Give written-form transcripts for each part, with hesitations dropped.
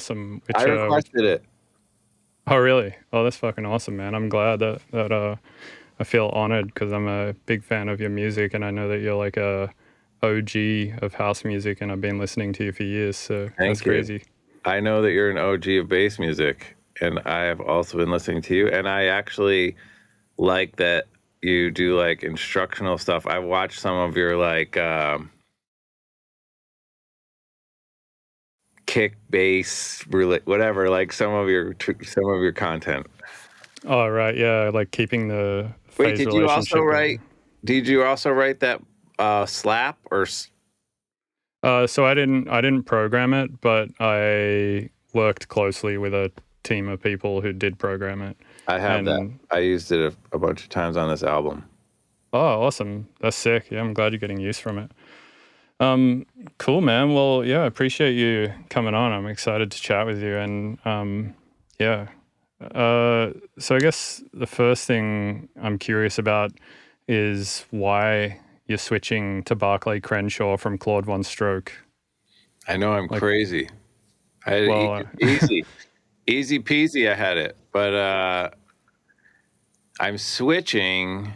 awesome. I requested it. Oh, really? Oh, that's fucking awesome, man. I'm glad that I feel honored because I'm a big fan of your music, and I know that you're like a OG of house music, and I've been listening to you for years. So that's Thank you. crazy. I know that you're an OG of bass music, and I have also been listening to you, and I actually like that you do like instructional stuff. I watched some of your like kick bass whatever, like some of your content. Oh, right. Yeah. Like keeping the Wait, phase relationship going. did you also write that slap or So I didn't program it, but I worked closely with a team of people who did program it. I have that. And I used it a bunch of times on this album. oh, awesome. That's sick. Yeah, I'm glad you're getting use from it. Cool, man. Well, yeah, I appreciate you coming on. I'm excited to chat with you. And yeah. So I guess the first thing I'm curious about is why you're switching to Barclay Crenshaw from Claude VonStroke. I know I'm Like, crazy. I had well, it easy peasy. I had it, but I'm switching.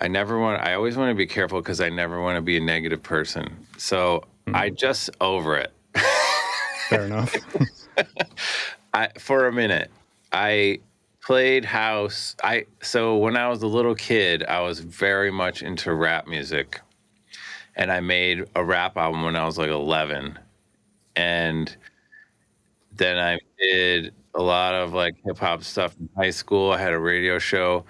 I always want to be careful because I never want to be a negative person. So I just over it. fair enough. For a minute, I played house. So when I was a little kid, I was very much into rap music, and I made a rap album when I was like 11, and then I did a lot of like hip hop stuff in high school. I had a radio show.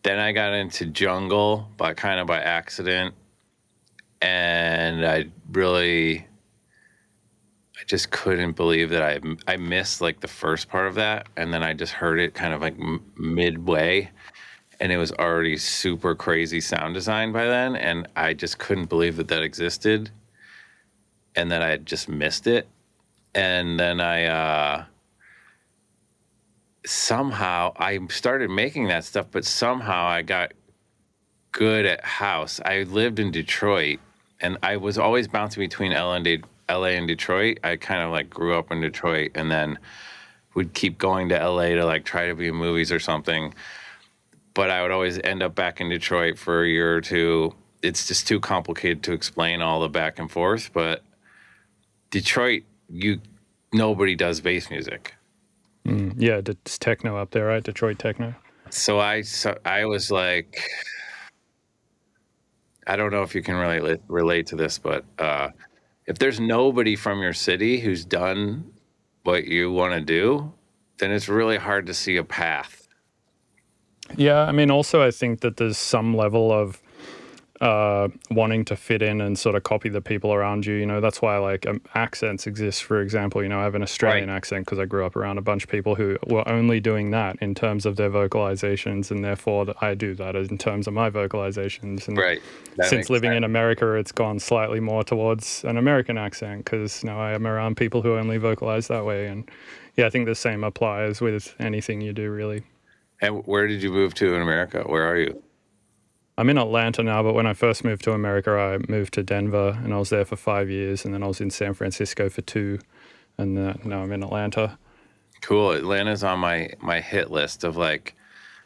Then I got into jungle kind of by accident, and I just couldn't believe that I missed like the first part of that, and then I just heard it kind of like midway, and it was already super crazy sound design by then, and I just couldn't believe that existed, and that I had just missed it, and then somehow I started making that stuff, but somehow I got good at house. I lived in Detroit, and I was always bouncing between LA and Detroit. I kind of like grew up in Detroit, and then would keep going to LA to like try to be in movies or something. But I would always end up back in Detroit for a year or two. It's just too complicated to explain all the back and forth. But Detroit, nobody does bass music. Yeah, it's techno up there, right? Detroit techno. So I was like, I don't know if you can relate to this, but if there's nobody from your city who's done what you want to do, then it's really hard to see a path. Yeah, I mean, also I think that there's some level of wanting to fit in and sort of copy the people around you. You know, that's why like accents exist, for example. You know, I have an Australian accent because I grew up around a bunch of people who were only doing that in terms of their vocalizations, and therefore I do that in terms of my vocalizations. And since living in America, it's gone slightly more towards an American accent because now I am around people who only vocalize that way. And yeah, I think the same applies with anything you do, really. And where did you move to in America? Where are you? I'm in Atlanta now, but when I first moved to America, I moved to Denver, and I was there for 5 years, and then I was in San Francisco for 2, and now I'm in Atlanta. Cool. Atlanta's on my hit list of like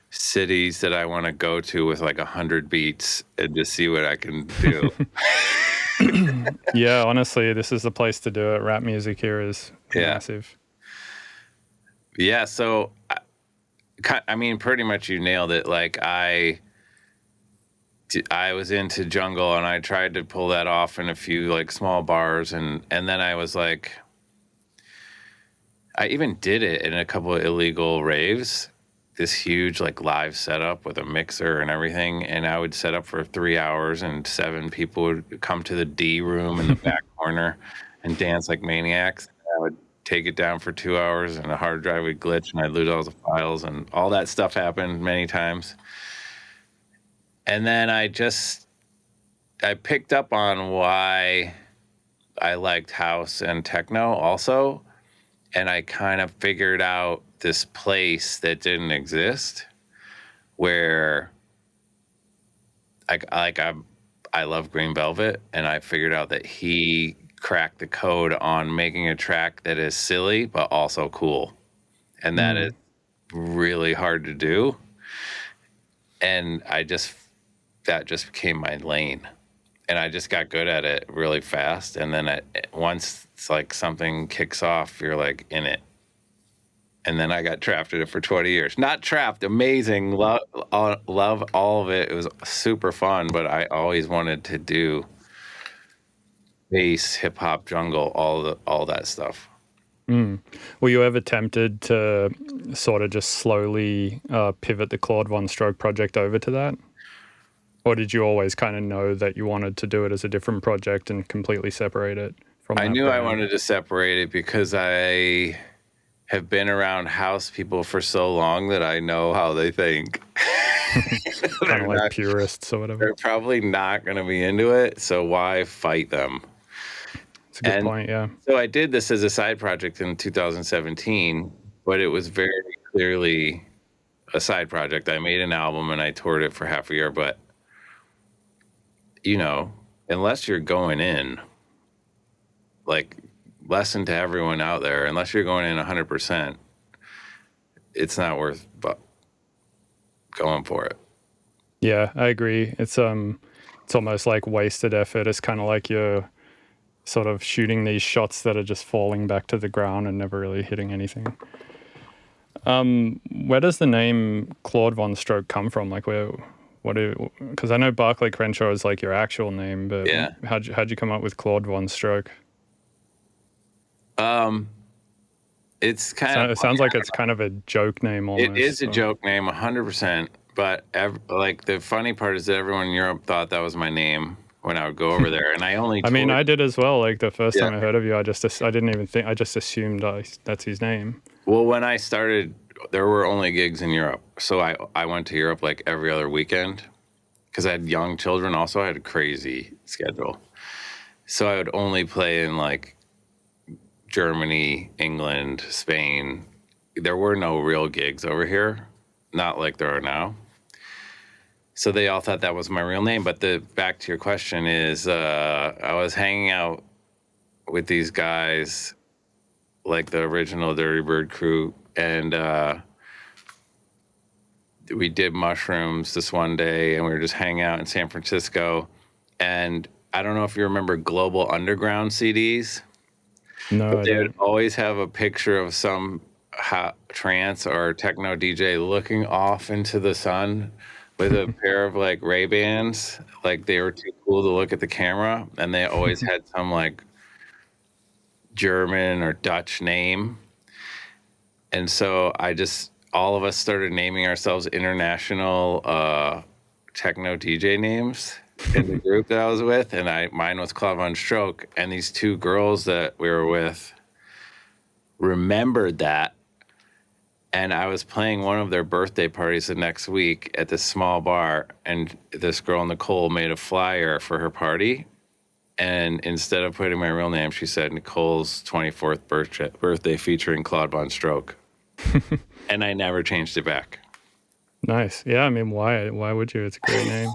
cities that I want to go to with like 100 beats and just see what I can do. Yeah, honestly, this is the place to do it. Rap music here is massive. Yeah, so I mean, pretty much you nailed it. Like I was into jungle, and I tried to pull that off in a few like small bars, and then I was like, I even did it in a couple of illegal raves, this huge like live setup with a mixer and everything, and I would set up for 3 hours, and 7 people would come to the D room in the back corner and dance like maniacs. I would take it down for 2 hours, and the hard drive would glitch, and I'd lose all the files, and all that stuff happened many times. And then I picked up on why I liked house and techno also, and I kind of figured out this place that didn't exist where I love Green Velvet, and I figured out that he crack the code on making a track that is silly but also cool, and that is really hard to do. And that just became my lane, and I just got good at it really fast. And then once it's like something kicks off, you're like in it. And then I got trapped in it for 20 years. Not trapped, amazing, love all of it. It was super fun, but I always wanted to do bass, hip hop, jungle, all that stuff. Were you ever tempted to sort of just slowly pivot the Claude VonStroke project over to that? Or did you always kind of know that you wanted to do it as a different project and completely separate it from I that knew band? I wanted to separate it because I have been around house people for so long that I know how they think. Kind of like purists or whatever. They're probably not going to be into it, so why fight them? It's a good point, yeah. So I did this as a side project in 2017, but it was very clearly a side project. I made an album and I toured it for half a year, but unless you're going in, like, lesson to everyone out there, unless you're going in 100%, it's not worth going for it. Yeah, I agree. It's almost like wasted effort. It's kind of like you're sort of shooting these shots that are just falling back to the ground and never really hitting anything. Where does the name Claude VonStroke come from? Like, because I know Barclay Crenshaw is like your actual name, but Yeah. how'd you come up with Claude VonStroke? It's kind of. It sounds like it's kind of a joke name almost. It is a joke name, 100%. But like the funny part is that everyone in Europe thought that was my name when I would go over there, and I only. I mean, I did as well. Like the first time Yeah. I heard of you, I didn't even think. I just assumed that's his name. Well, when I started, there were only gigs in Europe, so I went to Europe like every other weekend because I had young children. Also, I had a crazy schedule, so I would only play in like Germany, England, Spain. There were no real gigs over here, not like there are now. So they all thought that was my real name. But back to your question is, I was hanging out with these guys, like the original Dirty Bird crew, and we did mushrooms this one day, and we were just hanging out in San Francisco. And I don't know if you remember Global Underground CDs. No, But I they would don't. always have a picture of some trance or techno DJ looking off into the sun with a pair of like Ray-Bans. Like they were too cool to look at the camera, and they always had some like German or Dutch name. And so all of us started naming ourselves international techno DJ names in the group that I was with, and mine was Claude VonStroke, and these two girls that we were with remembered that, and I was playing one of their birthday parties the next week at this small bar, and this girl Nicole made a flyer for her party, and instead of putting my real name, she said Nicole's 24th birthday featuring Claude VonStroke. And I never changed it back. Nice. Yeah, I mean, why would you? It's a great name.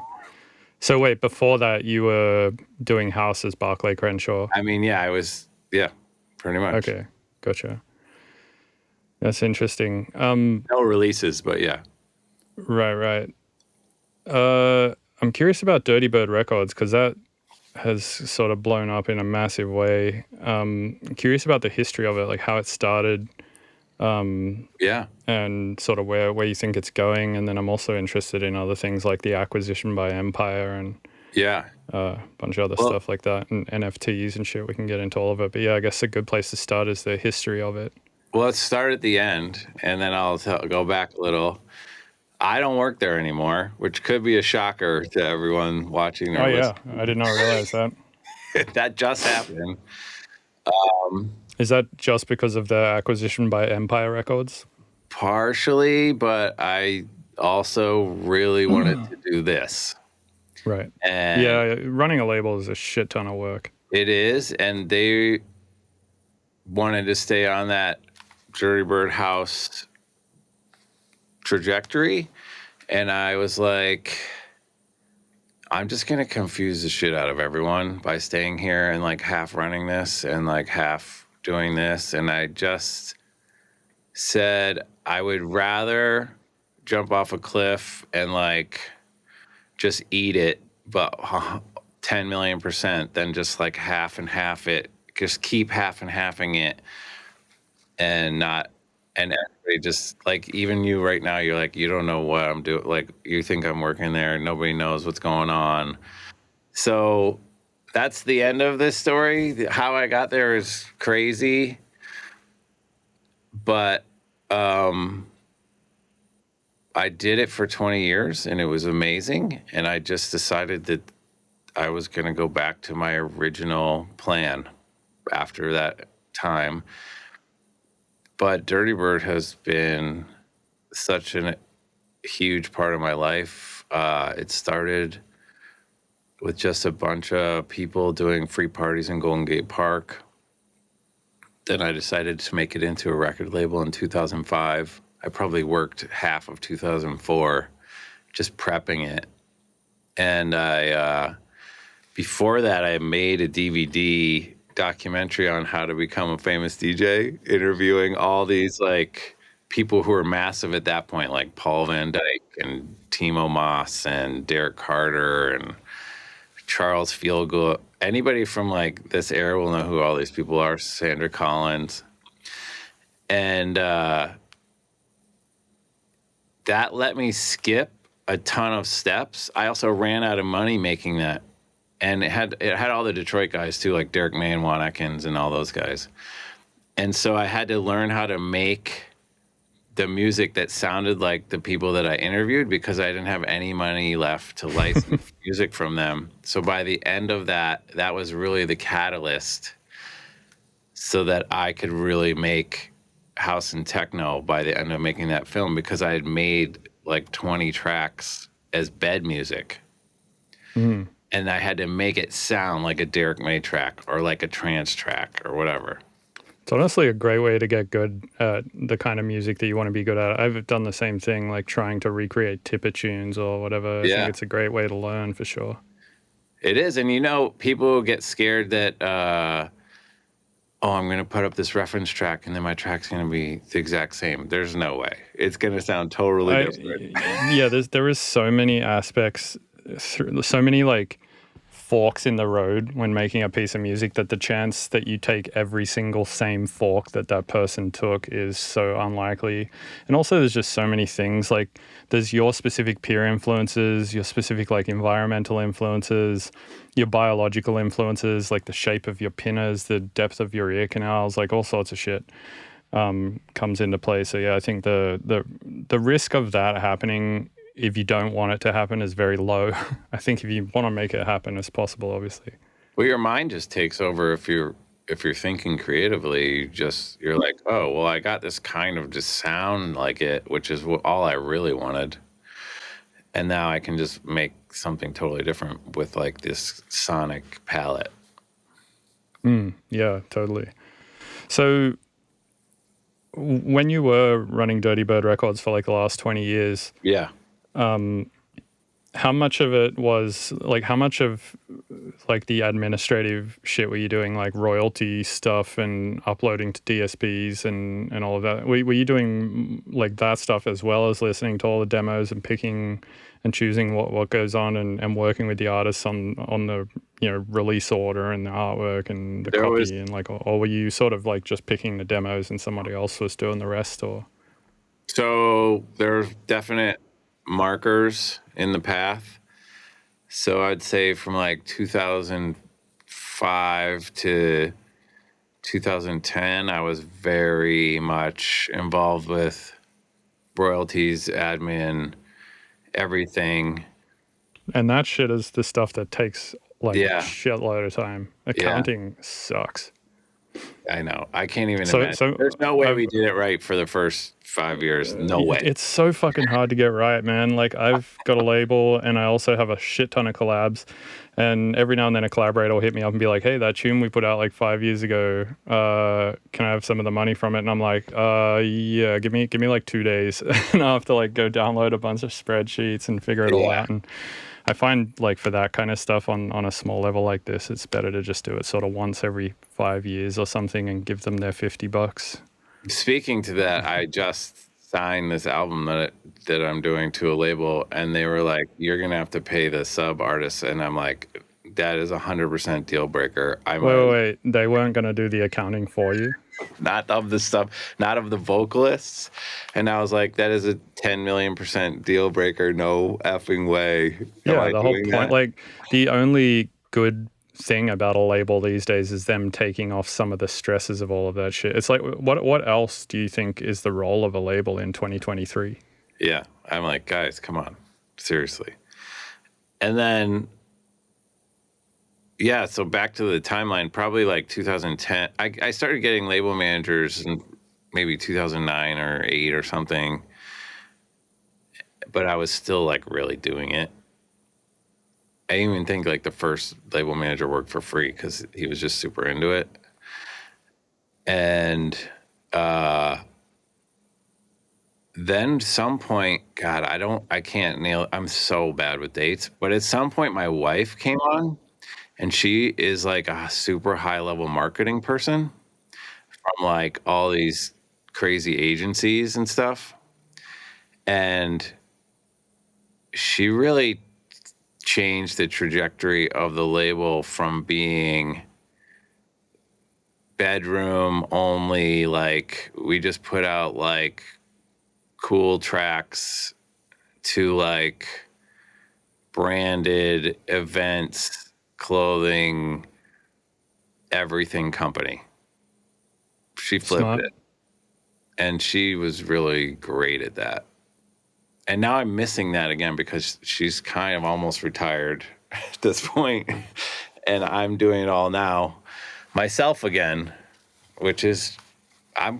So wait, before that, you were doing house as Barclay Crenshaw. I mean, yeah, pretty much. Okay, gotcha. That's interesting. No releases, but yeah. Right. I'm curious about Dirty Bird Records because that has sort of blown up in a massive way. I'm curious about the history of it, like how it started. Yeah. And sort of where you think it's going. And then I'm also interested in other things like the acquisition by Empire and Yeah. a bunch of other stuff like that, and NFTs and shit. We can get into all of it. But yeah, I guess a good place to start is the history of it. Well, let's start at the end, and then I'll go back a little. I don't work there anymore, which could be a shocker to everyone watching. Oh, yeah. I did not realize that. That just happened. Is that just because of the acquisition by Empire Records? Partially, but I also really wanted to do this. Right. And yeah, running a label is a shit ton of work. It is, and they wanted to stay on that Dirty Bird House trajectory, and I was like, I'm just going to confuse the shit out of everyone by staying here and like half running this and like half doing this. And I just said I would rather jump off a cliff and like just eat it, but 10 million% than just like half and half it. Just keep half and halving it and not, and everybody just like, even you right now, you're like, you don't know what I'm doing. Like, you think I'm working there. Nobody knows what's going on. So that's the end of this story. How I got there is crazy, but I did it for 20 years and it was amazing. And I just decided that I was going to go back to my original plan after that time. But Dirty Bird has been such a huge part of my life. It started with just a bunch of people doing free parties in Golden Gate Park. Then I decided to make it into a record label in 2005. I probably worked half of 2004 just prepping it. And before that, I made a DVD documentary on how to become a famous DJ, interviewing all these like people who were massive at that point, like Paul Van Dyke and Timo Moss and Derek Carter and Charles Fieldgood. Anybody from like this era will know who all these people are. Sandra Collins. And that let me skip a ton of steps. I also ran out of money making that. And it had all the Detroit guys too, like Derek May and Juan Atkins and all those guys. And so I had to learn how to make the music that sounded like the people that I interviewed because I didn't have any money left to license music from them. So by the end of that, that was really the catalyst so that I could really make house and techno by the end of making that film, because I had made like 20 tracks as bed music. Mm. And I had to make it sound like a Derek May track or like a trance track or whatever. It's honestly a great way to get good at the kind of music that you want to be good at. I've done the same thing, like trying to recreate tipper tunes or whatever. I think it's a great way to learn for sure. It is. And you know, people get scared that, I'm going to put up this reference track and then my track's going to be the exact same. There's no way. It's going to sound totally different. Yeah, there is so many aspects, so many like forks in the road when making a piece of music that the chance that you take every single same fork that person took is so unlikely. And also there's just so many things, like there's your specific peer influences, your specific like environmental influences, your biological influences, like the shape of your pinners, the depth of your ear canals, like all sorts of shit comes into play. So yeah, I think the risk of that happening, if you don't want it to happen, is very low. I think if you want to make it happen, it's possible, obviously. Well, your mind just takes over if you're thinking creatively. You're like, oh, well, I got this kind of just sound like it, which is all I really wanted. And now I can just make something totally different with like this sonic palette. Yeah, totally. So when you were running Dirty Bird Records for like the last 20 years, yeah, how much of it was like, how much of like the administrative shit were you doing, like royalty stuff and uploading to DSPs and all of that? Were you doing like that stuff as well as listening to all the demos and picking and choosing what goes on and working with the artists on the, you know, release order and the artwork and the copy and like, or were you sort of like just picking the demos and somebody else was doing the rest? Or so there's definite markers in the path. So I'd say from like 2005 to 2010, I was very much involved with royalties, admin, everything. And that shit is the stuff that takes like a shitload of time. Accounting sucks. I know. I can't even imagine. So there's no way we did it right for the first 5 years. No way. It's so fucking hard to get right, man. Like I've got a label and I also have a shit ton of collabs. And every now and then a collaborator will hit me up and be like, hey, that tune we put out like 5 years ago, can I have some of the money from it? And I'm like, yeah, give me like 2 days. And I'll have to like go download a bunch of spreadsheets and figure it all out. And I find like for that kind of stuff on a small level like this, it's better to just do it sort of once every 5 years or something and give them their $50. Speaking to that, I just signed this album that I'm doing to a label, and they were like, "You're gonna have to pay the sub artist," and I'm like, "That is 100% deal breaker." Wait. They weren't going to do the accounting for you? Not of the stuff, not of the vocalists. And I was like, that is a 10 million% deal breaker. No effing way am Yeah, I the whole doing point, that. like the only good thing about a label these days is them taking off some of the stresses of all of that shit. It's like, what else do you think is the role of a label in 2023? Yeah. I'm like, guys, come on. Seriously. And then, yeah, so back to the timeline, probably like 2010. I started getting label managers in maybe 2009 or 8 or something, but I was still like really doing it. I didn't even think like the first label manager worked for free because he was just super into it. And then some point, God, I can't nail, I'm so bad with dates, but at some point my wife came on, and she is like a super high level marketing person from like all these crazy agencies and stuff. And she really changed the trajectory of the label from being bedroom only, like we just put out like cool tracks, to like branded events, clothing, everything company. She flipped Smart. it, and she was really great at that. And now I'm missing that again because she's kind of almost retired at this point, and I'm doing it all now myself again, which is I'm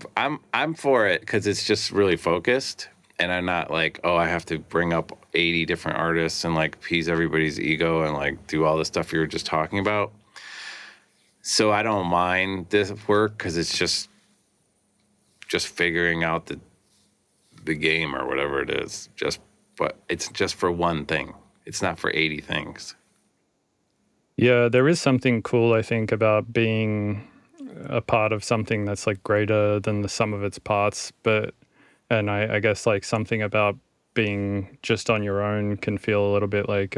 for it because it's just really focused, and I'm not like, oh, I have to bring up 80 different artists and like appease everybody's ego and like do all the stuff you were just talking about. So I don't mind this work because it's just figuring out the game or whatever it is. But it's just for one thing. It's not for 80 things. Yeah, there is something cool, I think, about being a part of something that's like greater than the sum of its parts. And I guess like something about being just on your own can feel a little bit like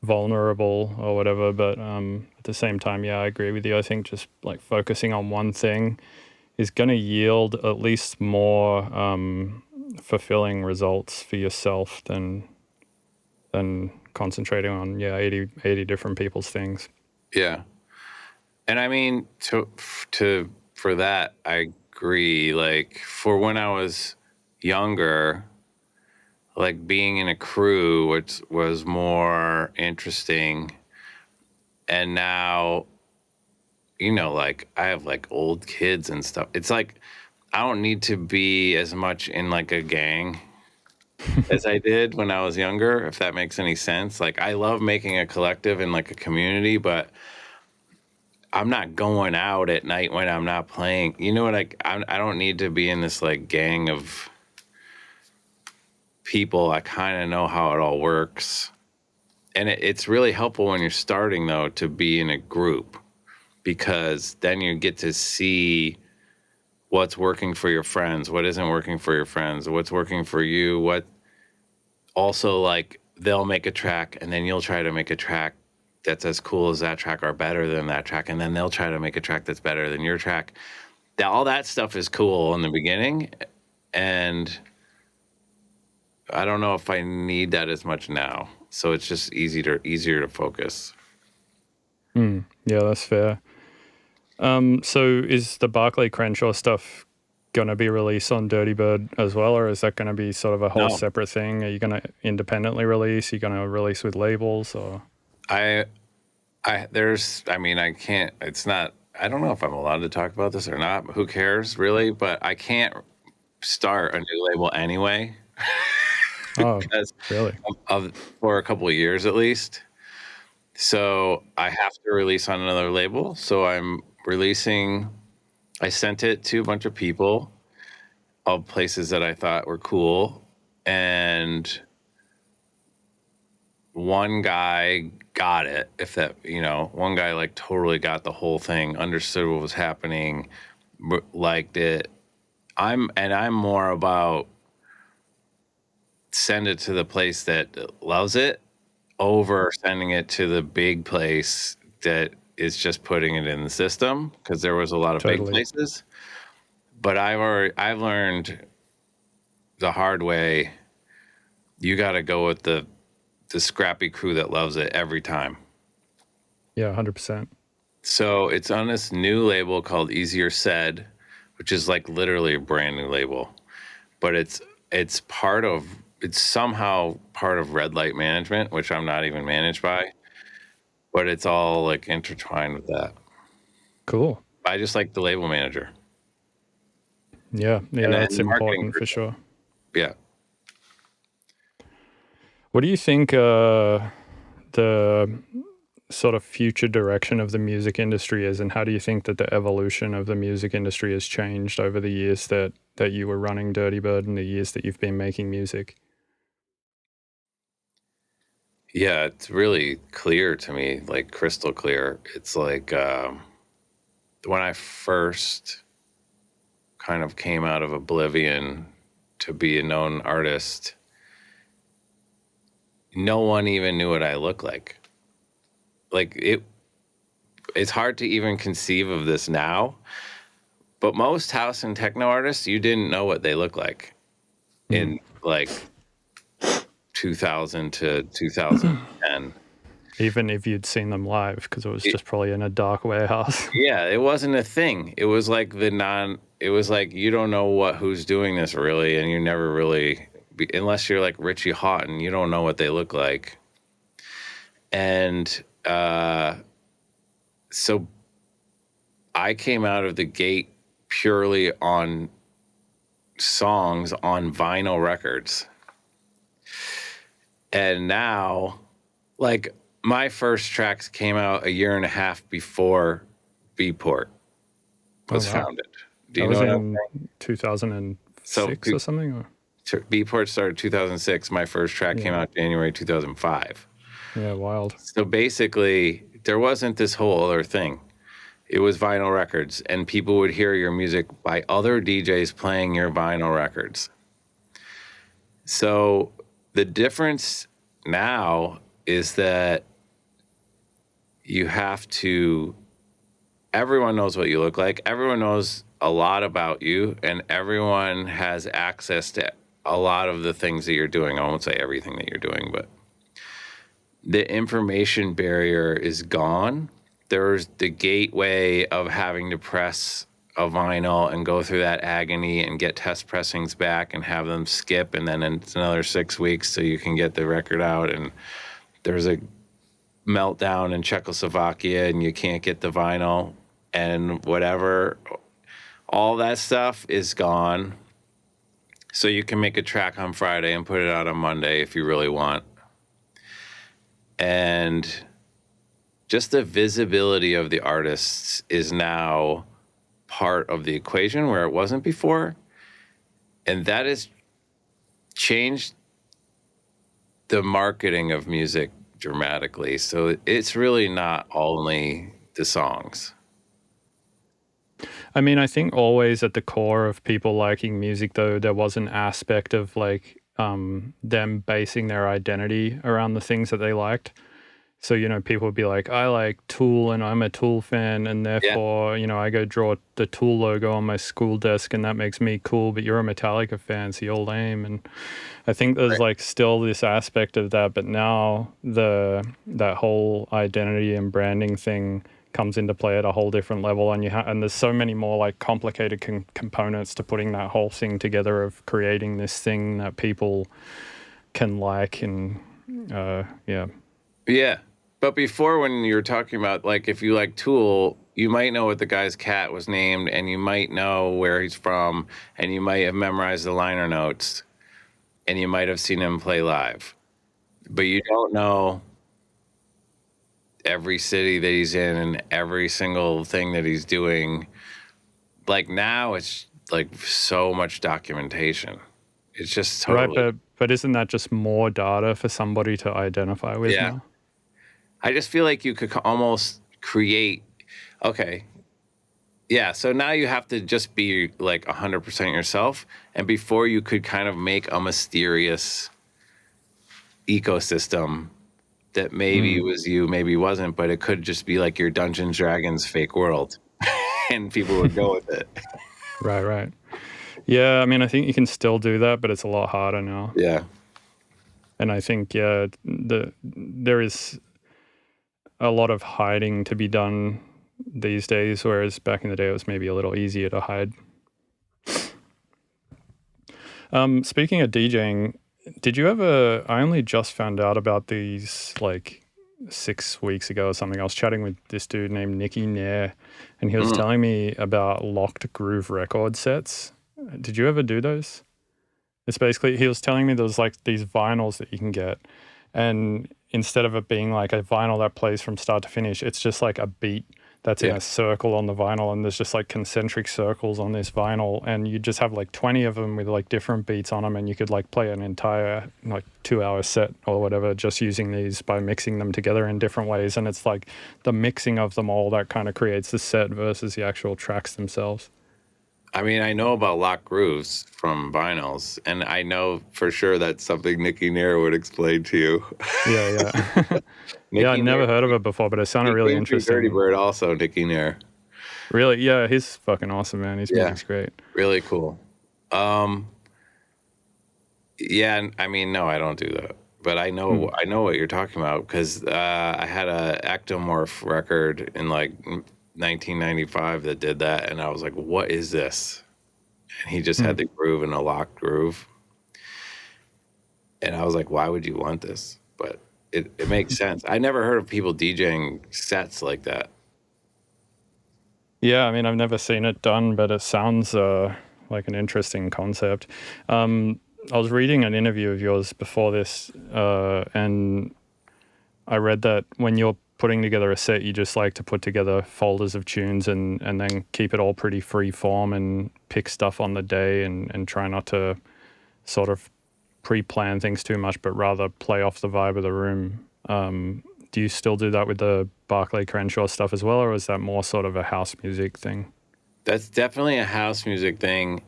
vulnerable or whatever. But at the same time, yeah, I agree with you. I think just like focusing on one thing is going to yield at least more fulfilling results for yourself than concentrating on 80 different people's things. Yeah. And I mean, for that, I agree. Like for when I was younger, like being in a crew, which was more interesting. And now, like I have like old kids and stuff. It's like I don't need to be as much in like a gang as I did when I was younger, if that makes any sense. Like I love making a collective and like a community, but I'm not going out at night when I'm not playing. You know what? I don't need to be in this like gang of people. I kind of know how it all works. And it's really helpful when you're starting though to be in a group, because then you get to see what's working for your friends, what isn't working for your friends, what's working for you, what also like they'll make a track and then you'll try to make a track that's as cool as that track or better than that track, and then they'll try to make a track that's better than your track. All that stuff is cool in the beginning, and I don't know if I need that as much now. So it's just easier to focus. Yeah, that's fair. So is the Barclay Crenshaw stuff going to be released on Dirty Bird as well, or is that going to be sort of a whole No, separate thing? Are you going to independently release? Are you going to release with labels? Or I I mean, I can't, it's not, I don't know if I'm allowed to talk about this or not. Who cares really? But I can't start a new label anyway oh, because really? for a couple of years at least. So I have to release on another label. So I'm releasing, I sent it to a bunch of people of places that I thought were cool. And one guy got it, if that, one guy like totally got the whole thing, understood what was happening, liked it. I'm more about send it to the place that loves it over sending it to the big place that is just putting it in the system, because there was a lot of big Totally. places. But I've learned the hard way, you got to go with the scrappy crew that loves it every time. Yeah, 100%. So it's on this new label called Easier Said, which is like literally a brand new label, but it's somehow part of Red Light Management, which I'm not even managed by, but it's all like intertwined with that. Cool. I just like the label manager. Yeah, And then that's the marketing important for group. sure. Yeah. What do you think the sort of future direction of the music industry is, and how do you think that the evolution of the music industry has changed over the years that you were running Dirty Bird and the years that you've been making music? Yeah, it's really clear to me, like crystal clear. It's like when I first kind of came out of oblivion to be a known artist, no one even knew what I looked like. Like it's hard to even conceive of this now, but most house and techno artists, you didn't know what they look like in like 2000 to 2010. Even if you'd seen them live, because it was It- just probably in a dark warehouse. yeah, it wasn't a thing. It was like it was like, you don't know who's doing this really, and you never really, unless you're like Richie Houghton, you don't know what they look like. And so I came out of the gate purely on songs on vinyl records. And now, like, my first tracks came out a year and a half before Beatport was Oh wow, founded. Do that you know was what I'm in saying? 2006 or something. Or? Beatport started 2006. My first track came out January 2005. Yeah, wild. So basically, there wasn't this whole other thing. It was vinyl records, and people would hear your music by other DJs playing your vinyl records. So the difference now is that everyone knows what you look like, everyone knows a lot about you, and everyone has access to a lot of the things that you're doing. I won't say everything that you're doing, but the information barrier is gone. There's the gateway of having to press a vinyl and go through that agony and get test pressings back and have them skip, and then it's another 6 weeks so you can get the record out. And there's a meltdown in Czechoslovakia and you can't get the vinyl and whatever. All that stuff is gone. So you can make a track on Friday and put it out on Monday if you really want. And just the visibility of the artists is now part of the equation where it wasn't before. And that has changed the marketing of music dramatically. So it's really not only the songs. I mean, I think always at the core of people liking music, though, there was an aspect of like them basing their identity around the things that they liked. So, people would be like, I like Tool and I'm a Tool fan, and Yeah. therefore, I go draw the Tool logo on my school desk and that makes me cool, but you're a Metallica fan, so you're lame. And I think there's Right. like still this aspect of that, but now that whole identity and branding thing comes into play at a whole different level, and and there's so many more like complicated components to putting that whole thing together of creating this thing that people can like. And Yeah. But before, when you were talking about, like, if you like Tool, you might know what the guy's cat was named, and you might know where he's from, and you might have memorized the liner notes, and you might have seen him play live. But you don't know every city that he's in and every single thing that he's doing. Like, now it's like so much documentation. It's just right, totally. But isn't that just more data for somebody to identify with Yeah. now? I just feel like you could almost create, okay, yeah, so now you have to just be like 100% yourself. And before you could kind of make a mysterious ecosystem that maybe was you, maybe wasn't, but it could just be like your Dungeons Dragons fake world and people would go with it. Right, right. Yeah, I mean, I think you can still do that, but it's a lot harder now. Yeah. And I think, yeah, there is a lot of hiding to be done these days, whereas back in the day it was maybe a little easier to hide. Speaking of DJing, did you ever? I only just found out about these like 6 weeks ago or something. I was chatting with this dude named Nicky Nair, and he was Mm. telling me about locked groove record sets. Did you ever do those? It's basically, he was telling me there's like these vinyls that you can get, and instead of it being like a vinyl that plays from start to finish, it's just like a beat that's in Yeah. a circle on the vinyl, and there's just like concentric circles on this vinyl, and you just have like 20 of them with like different beats on them, and you could like play an entire like 2 hour set or whatever just using these by mixing them together in different ways. And it's like the mixing of them all that kind of creates the set versus the actual tracks themselves. I mean, I know about locked grooves from vinyls, and I know for sure that's something Nicky Nair would explain to you. Yeah, yeah. Yeah, I'd Nicky never Nair, heard of it before, but it sounded he really came through Dirty interesting. Bird also, Nicky Nair. Really, yeah, he's fucking awesome, man. His Yeah, music's great. really cool. Yeah, I mean, no, I don't do that, but I know what you're talking about because I had a Ectomorph record in like 1995 that did that, and I was like, "What is this?" And he just had the groove in a locked groove, and I was like, "Why would you want this?" But it makes sense. I never heard of people DJing sets like that. Yeah, I mean, I've never seen it done, but it sounds like an interesting concept. I was reading an interview of yours before this, and I read that when you're putting together a set, you just like to put together folders of tunes and then keep it all pretty free form and pick stuff on the day and try not to sort of pre-plan things too much, but rather play off the vibe of the room. Do you still do that with the Barclay Crenshaw stuff as well, or is that more sort of a house music thing? That's definitely a house music thing,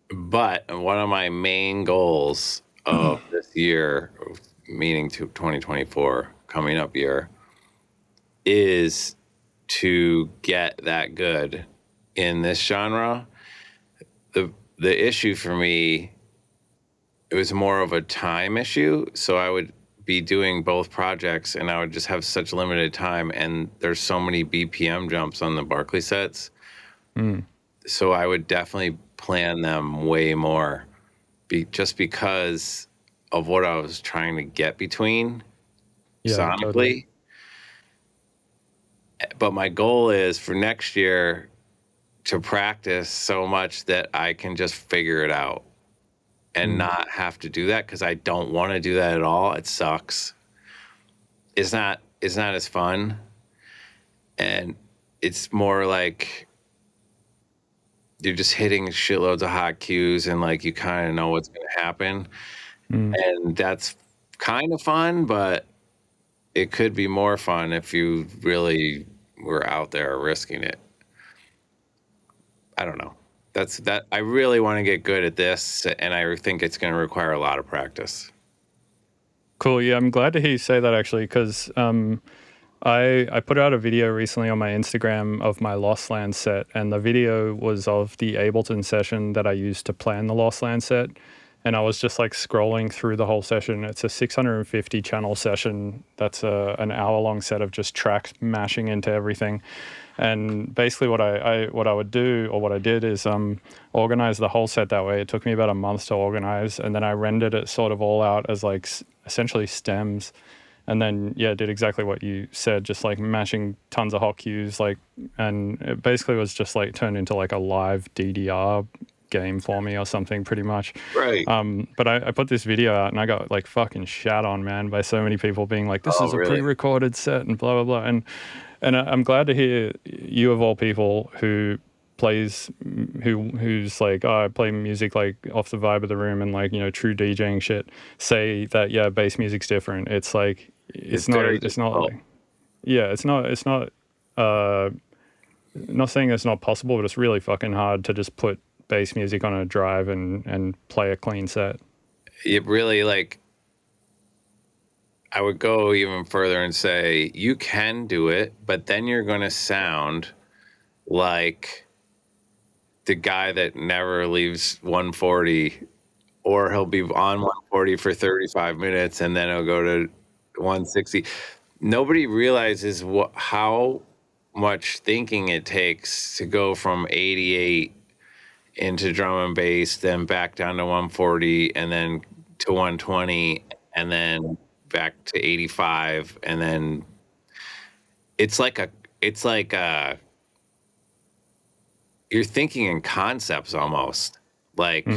but one of my main goals of this year, meaning to 2024, coming up year, is to get that good in this genre. The issue for me, it was more of a time issue. So I would be doing both projects and I would just have such limited time, and there's so many BPM jumps on the Barclay sets. So I would definitely plan them way more just because of what I was trying to get between Yeah, totally. sonically. But my goal is for next year to practice so much that I can just figure it out and not have to do that because I don't want to do that at all. It sucks. It's not as fun. And it's more like you're just hitting shitloads of hot cues and like you kind of know what's going to happen. And that's kind of fun, but it could be more fun if you really were out there risking it. I don't know. That's that. I really want to get good at this, and I think it's going to require a lot of practice. Cool. Yeah, I'm glad to hear you say that actually, because I put out a video recently on my Instagram of my Lost Land set, and the video was of the Ableton session that I used to plan the Lost Land set. And I was just like scrolling through the whole session. It's a 650 channel session. That's an hour long set of just tracks mashing into everything. And basically what I would do, or what I did, is organize the whole set that way. It took me about a month to organize, and then I rendered it sort of all out as like essentially stems. And then, yeah, did exactly what you said, just like mashing tons of hot cues, like, and it basically was just like turned into like a live DDR game for me or something, pretty much. Right. But I put this video out and I got like fucking shat on, man, by so many people being like, this Oh, is a really? pre-recorded set and blah, blah, blah. And I'm glad to hear you, of all people, who plays who's like, oh, I play music like off the vibe of the room and like, you know, true DJing shit, say that yeah, bass music's different. It's like It's very it's not difficult. like, yeah, it's not not saying it's not possible, but it's really fucking hard to just put bass music on a drive and play a clean set. It really like I would go even further and say you can do it, but then you're going to sound like the guy that never leaves 140, or he'll be on 140 for 35 minutes and then he'll go to 160. Nobody realizes how much thinking it takes to go from 88 into drum and bass, then back down to 140, and then to 120, and then back to 85, and then it's like you're thinking in concepts almost. Like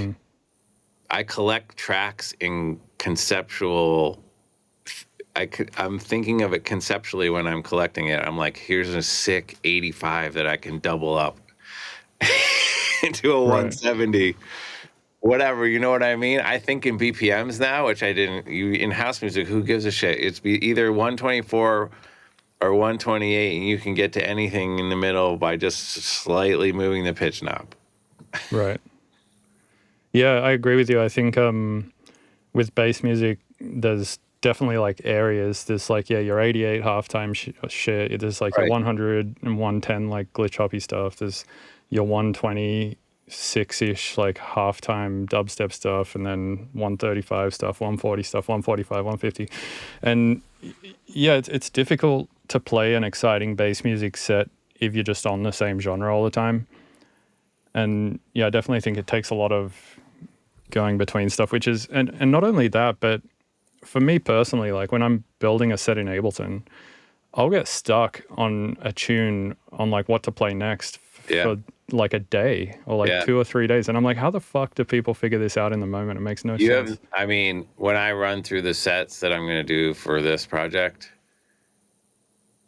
I collect tracks in conceptual. I'm thinking of it conceptually when I'm collecting it. I'm like, here's a sick 85 that I can double up into a Right. 170. Whatever, you know what I mean? I think in BPMs now, which I didn't. In house music, who gives a shit? It's either 124 or 128, and you can get to anything in the middle by just slightly moving the pitch knob. Right. Yeah, I agree with you. I think with bass music, there's definitely like areas. There's like, yeah, your 88 halftime shit. There's like your Right. 100 and 110 like glitch hoppy stuff. There's your 126-ish like halftime dubstep stuff, and then 135 stuff, 140 stuff, 145, 150. And yeah, it's difficult to play an exciting bass music set if you're just on the same genre all the time. And yeah, I definitely think it takes a lot of going between stuff, which is, and not only that, but for me personally, like when I'm building a set in Ableton, I'll get stuck on a tune on like what to play next Yeah. for like a day or like Yeah. 2 or 3 days. And I'm like, how the fuck do people figure this out in the moment? It makes no You sense. have, I mean, when I run through the sets that I'm going to do for this project,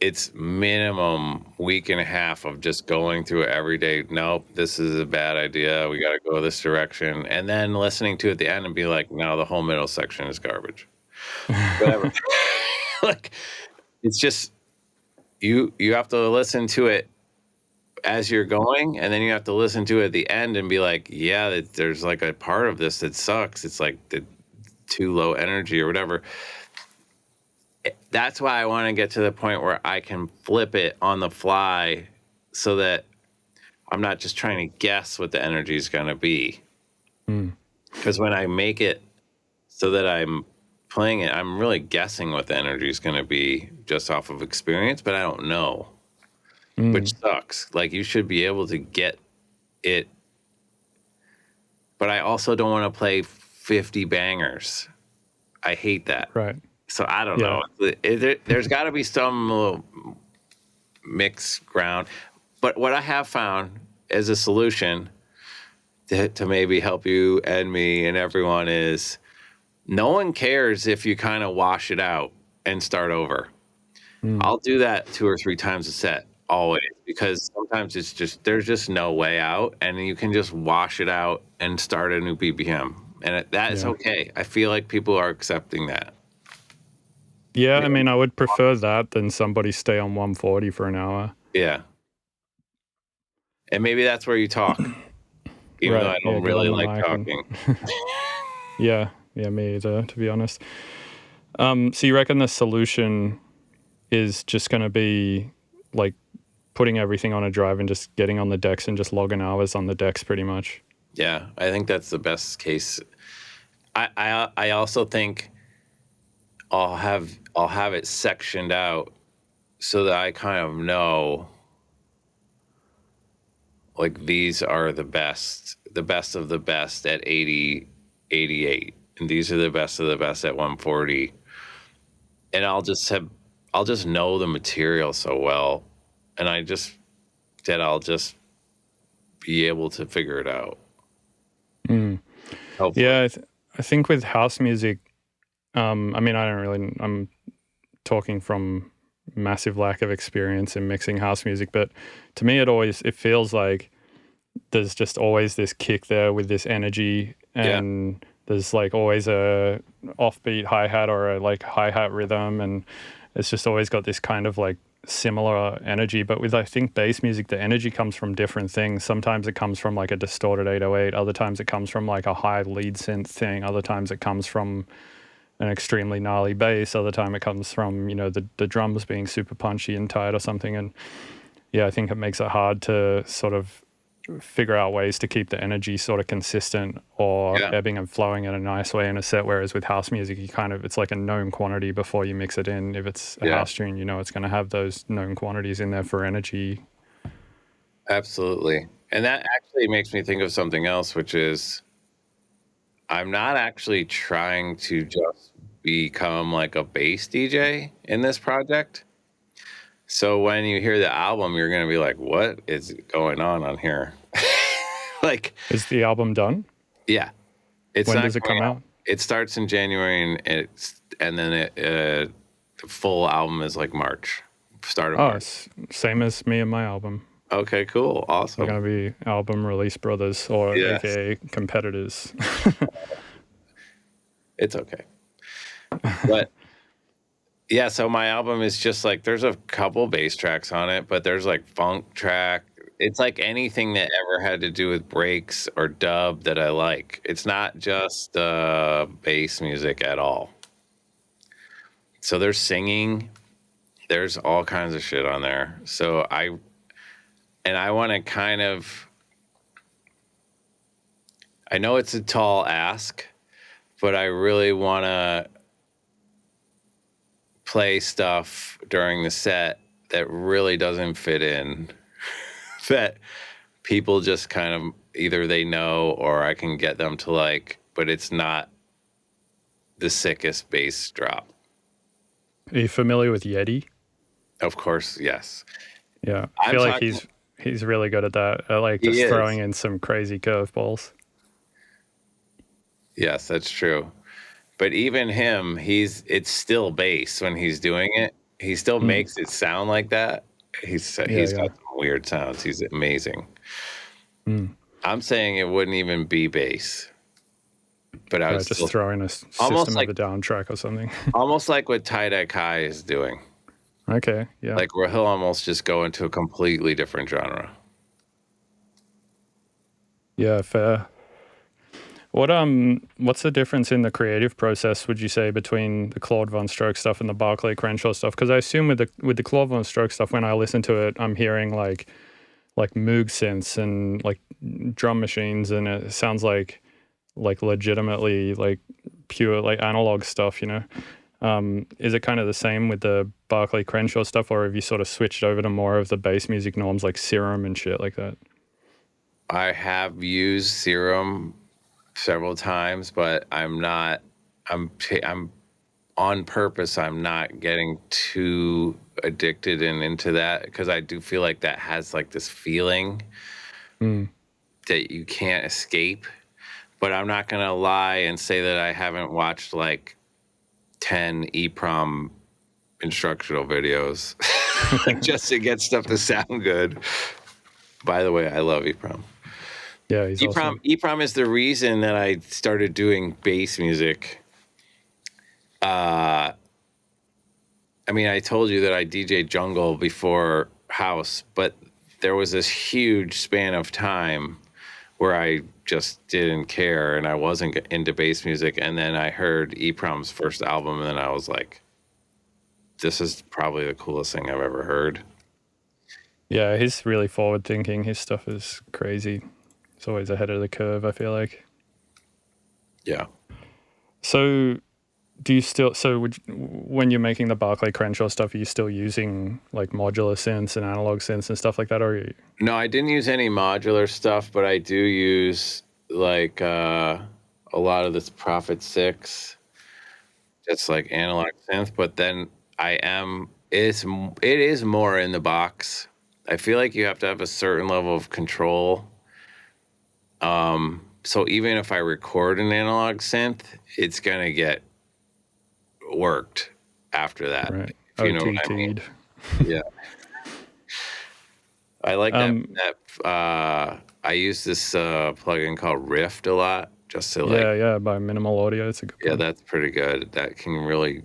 it's minimum week and a half of just going through it every day. Nope, this is a bad idea. We got to go this direction. And then listening to it at the end and be like, no, the whole middle section is garbage. Whatever. Like, it's just, you have to listen to it as you're going, and then you have to listen to it at the end and be like, yeah, there's like a part of this that sucks. It's like the too low energy or whatever. That's why I want to get to the point where I can flip it on the fly so that I'm not just trying to guess what the energy is going to be. Because when I make it so that I'm playing it, I'm really guessing what the energy is going to be just off of experience, but I don't know, which sucks. Like, you should be able to get it, but I also don't want to play 50 bangers. I hate that. Right. So I don't Yeah. know. There's got to be some little mixed ground. But what I have found as a solution to maybe help you and me and everyone is no one cares if you kind of wash it out and start over. I'll do that 2 or 3 times a set always, because sometimes it's just there's just no way out, and you can just wash it out and start a new BPM, and that is Yeah. okay. I feel like people are accepting that. Yeah. I mean, I would prefer that than somebody stay on 140 for an hour. Yeah. And maybe that's where you talk, even though Right. I Yeah. don't Get really on the like mic and talking. yeah. Yeah. Me either, to be honest. So you reckon the solution is just going to be like putting everything on a drive and just getting on the decks and just logging hours on the decks pretty much? Yeah, I think that's the best case. I also think I'll have it sectioned out so that I kind of know, like, these are the best of the best at 80, 88, and these are the best of the best at 140. And I'll just know the material so well, and I'll just be able to figure it out. Hopefully. Yeah. I think with house music, I mean, I'm talking from massive lack of experience in mixing house music, but to me, it feels like there's just always this kick there with this energy, Yeah. and there's like always a offbeat hi-hat or a like hi-hat rhythm, and it's just always got this kind of like similar energy. But with, I think, bass music, the energy comes from different things. Sometimes it comes from like a distorted 808, other times it comes from like a high lead synth thing, other times it comes from an extremely gnarly bass, other time it comes from, you know, the drums being super punchy and tight or something. And yeah, I think it makes it hard to sort of figure out ways to keep the energy sort of consistent or Yeah. ebbing and flowing in a nice way in a set. Whereas with house music, you kind of, it's like a known quantity before you mix it in. If it's a Yeah. house tune, you know it's going to have those known quantities in there for energy. Absolutely. And that actually makes me think of something else, which is I'm not actually trying to just become like a bass DJ in this project. So when you hear the album, you're going to be like, what is going on here? Like, Is the album done? yeah, it's When not does it coming come out. out? It starts in January and then the full album is like March, start of Oh, March. it's same as me and my album. Okay, cool. We're Awesome. going to be album release brothers, or Yes, AKA competitors. it's okay. But yeah, so my album is just like there's a couple bass tracks on it, but there's like funk track. It's like anything that ever had to do with breaks or dub that I like. It's not just bass music at all. So there's singing, there's all kinds of shit on there. So I want to kind of, I know it's a tall ask, but I really want to play stuff during the set that really doesn't fit in, that people just kind of either they know or I can get them to like, but it's not the sickest bass drop. Are you familiar with Yeti? Of course, yes. Yeah, I I'm feel like talking, he's really good at that. Like he just throwing is. in some crazy curveballs. Yes, that's true. But even him, it's still bass when he's doing it. He still Mm. makes it sound like that. Yeah, He's got yeah. some weird sounds. He's amazing. Mm. I'm saying it wouldn't even be bass, but I would Right, just still throwing a almost System of like a Down track or something. what Tie Kai is doing. Okay, yeah. Like where he'll almost just go into a completely different genre. Yeah, fair. What's the difference in the creative process, would you say, between the Claude VonStroke stuff and the Barclay Crenshaw stuff? Because I assume with the Claude VonStroke stuff, when I listen to it, I'm hearing like Moog synths and like drum machines, and it sounds like legitimately like pure like analog stuff, you know. Is it kind of the same with the Barclay Crenshaw stuff, or have you sort of switched over to more of the bass music norms like Serum and shit like that? I have used Serum several times, but I'm not. I'm on purpose. I'm not getting too addicted and into that because I do feel like that has like this feeling Mm. that you can't escape. But I'm not gonna lie and say that I haven't watched like 10 EPROM instructional videos just to get stuff to sound good. By the way, I love EPROM. Yeah, he's awesome. EPROM is the reason that I started doing bass music. I mean, I told you that I DJ jungle before house, but there was this huge span of time where I just didn't care and I wasn't into bass music. And then I heard EPROM's first album, and then I was like, this is probably the coolest thing I've ever heard. Yeah, he's really forward thinking. His stuff is crazy. It's always ahead of the curve, I feel like. Yeah. So do you still, when you're making the Barclay Crenshaw stuff, are you still using like modular synths and analog synths and stuff like that, or are you? No, I didn't use any modular stuff, but I do use like a lot of this Prophet 6. It's like analog synth, but then it is more in the box. I feel like you have to have a certain level of control. So even if I record an analog synth, it's gonna get worked after that, Right. if you know what I mean. OTT'd. Yeah. I like that. Um, I use this plugin called Rift a lot, just to like. yeah, yeah, by Minimal Audio, it's a good Yeah, one. that's pretty good. That can really.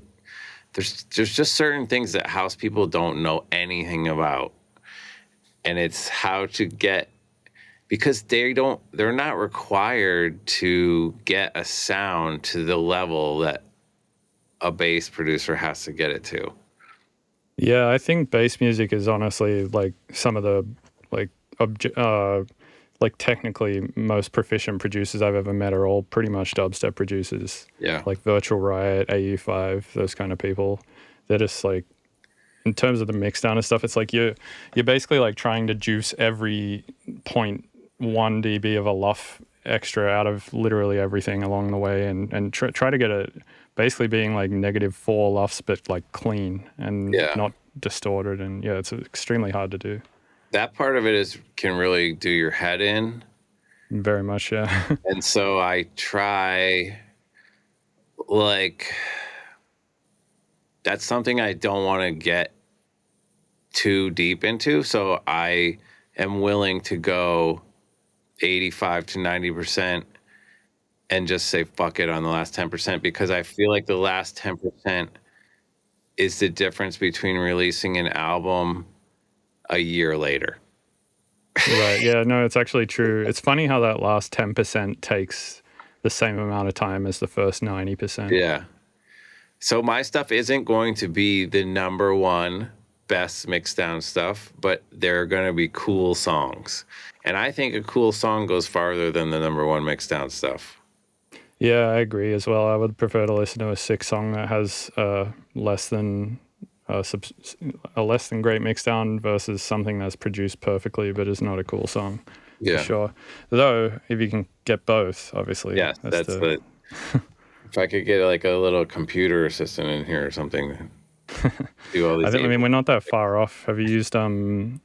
There's just certain things that house people don't know anything about, and it's how to get, because they're not required to get a sound to the level that a bass producer has to get it to. Yeah, I think bass music is honestly like some of the like like technically most proficient producers I've ever met are all pretty much dubstep producers, Yeah. like Virtual Riot, AU5, those kind of people. They're just like, in terms of the mix down and stuff, it's like you're basically like trying to juice every point 1 dB of a luff extra out of literally everything along the way, and try to get it basically being like -4 luffs but like clean and Yeah. not distorted, and yeah, it's extremely hard to do. That part of it can really do your head in. Very much, yeah. And so I try, like, that's something I don't want to get too deep into. So I am willing to go 85 to 90% and just say fuck it on the last 10%, because I feel like the last 10% is the difference between releasing an album a year later. Right, yeah, no, it's actually true. It's funny how that last 10% takes the same amount of time as the first 90%. Yeah. So my stuff isn't going to be the number one best mixed down stuff, but they're going to be cool songs. And I think a cool song goes farther than the number one mixed down stuff. Yeah, I agree as well. I would prefer to listen to a sick song that has less than a less than great mix down versus something that's produced perfectly but is not a cool song, for Yeah. sure. Though, if you can get both, obviously, Yes, that's that's the. the. If I could get like a little computer assistant in here or something, do all these. I mean, we're not that far off. Have you used Ozone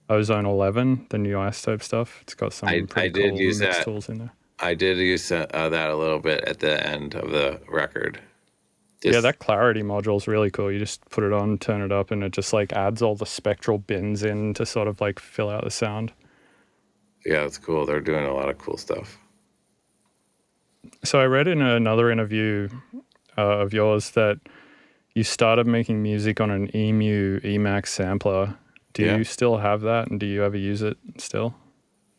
11, the new isotope stuff? It's got some I pretty did cool use mix that. tools in there. I did use that a little bit at the end of the record. Yeah, Just that clarity module is really cool. You just put it on, turn it up, and it just like adds all the spectral bins in to sort of like fill out the sound. yeah, it's cool. They're doing a lot of cool stuff. So I read in another interview of yours that you started making music on an Emu Emax sampler. Do Yeah. you still have that, and do you ever use it still?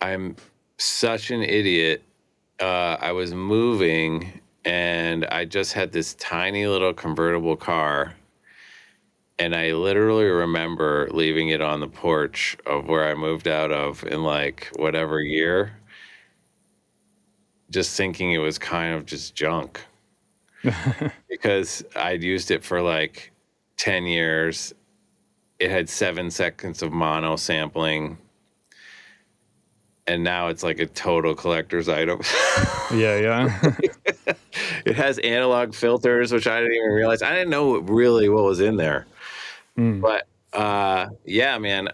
I'm such an idiot. I was moving and I just had this tiny little convertible car. And I literally remember leaving it on the porch of where I moved out of in like whatever year, just thinking it was kind of just junk because I'd used it for like 10 years. It had 7 seconds of mono sampling. And now it's like a total collector's item. Yeah, yeah. It has analog filters, which I didn't even realize. I didn't know really what was in there. Mm. But yeah, man,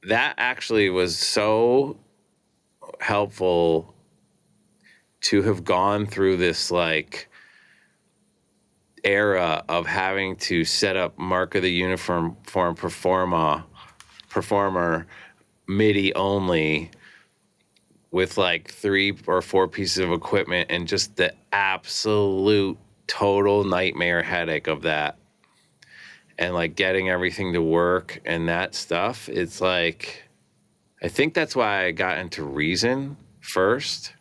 that actually was so helpful to have gone through this like era of having to set up Mark of the Uniform form performer MIDI only with like 3 or 4 pieces of equipment, and just the absolute total nightmare headache of that, and like getting everything to work and that stuff. It's like, I think that's why I got into Reason first,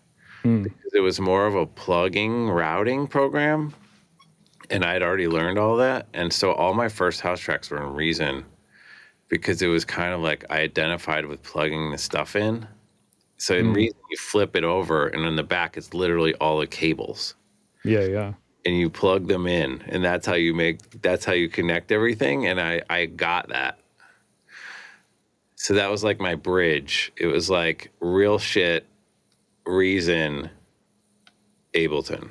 Mm. because it was more of a plugging routing program, and I'd already learned all that. And so all my first house tracks were in Reason because it was kind of like I identified with plugging the stuff in. So in Reason, you flip it over, and in the back, it's literally all the cables, Yeah, yeah. and you plug them in, and that's how you connect everything. And I got that. So that was like my bridge. It was like real shit, Reason, Ableton.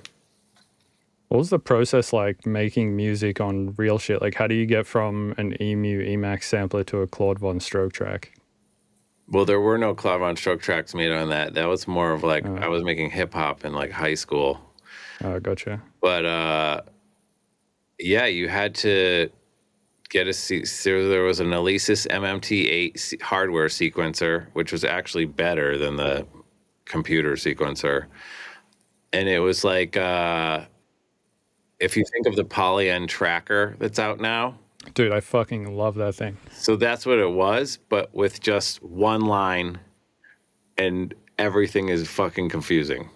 What was the process like making music on real shit? Like, how do you get from an Emu Emax sampler to a Claude VonStroke track? Well, there were no Claude VonStroke tracks made on that. That was more of like, I was making hip hop in like high school. Gotcha. But yeah, you had to so there was an Alesis MMT8 hardware sequencer, which was actually better than the computer sequencer. And it was like, if you think of the Poly-N tracker that's out now. Dude, I fucking love that thing. So that's what it was, but with just one line, and everything is fucking confusing.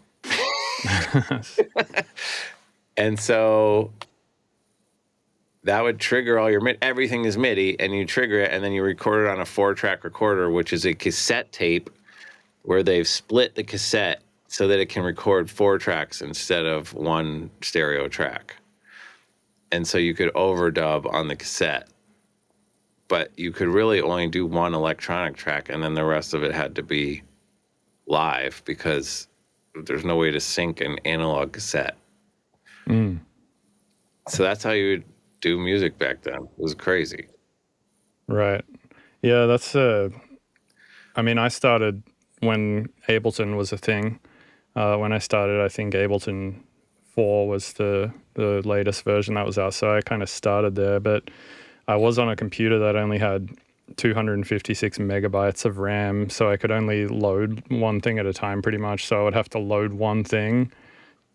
And so that would trigger all your everything is MIDI, and you trigger it, and then you record it on a 4-track recorder, which is a cassette tape where they've split the cassette so that it can record 4 tracks instead of one stereo track. And so you could overdub on the cassette, but you could really only do one electronic track, and then the rest of it had to be live because there's no way to sync an analog cassette. So that's how you would do music back then. It was crazy. Right. Yeah, that's I mean, I started when Ableton was a thing. When I started, I think Ableton 4 was the latest version that was out, so I kind of started there, but I was on a computer that only had 256 megabytes of RAM, so I could only load one thing at a time pretty much. So I would have to load one thing,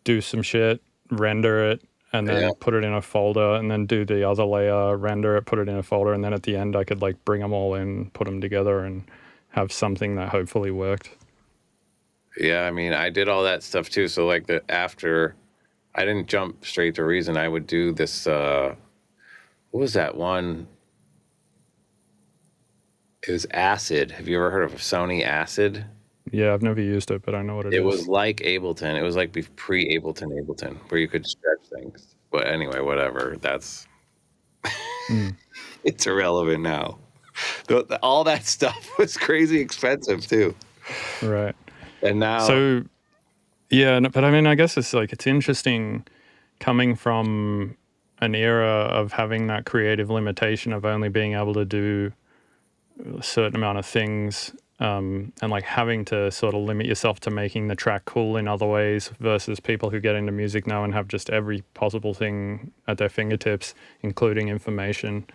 do some shit, render it, and then put it in a folder, and then do the other layer, render it, put it in a folder, and then at the end I could like bring them all in, put them together, and have something that hopefully worked. Yeah, I mean, I did all that stuff too. So like after, I didn't jump straight to Reason. I would do this, what was that one? It was Acid. Have you ever heard of Sony Acid? Yeah, I've never used it, but I know what it is. It was like Ableton. It was like pre-Ableton, where you could stretch things. But anyway, whatever. That's it's irrelevant now. All that stuff was crazy expensive too. Right. And now, so yeah, but I mean, I guess it's like, it's interesting coming from an era of having that creative limitation of only being able to do a certain amount of things, and like having to sort of limit yourself to making the track cool in other ways versus people who get into music now and have just every possible thing at their fingertips, including information.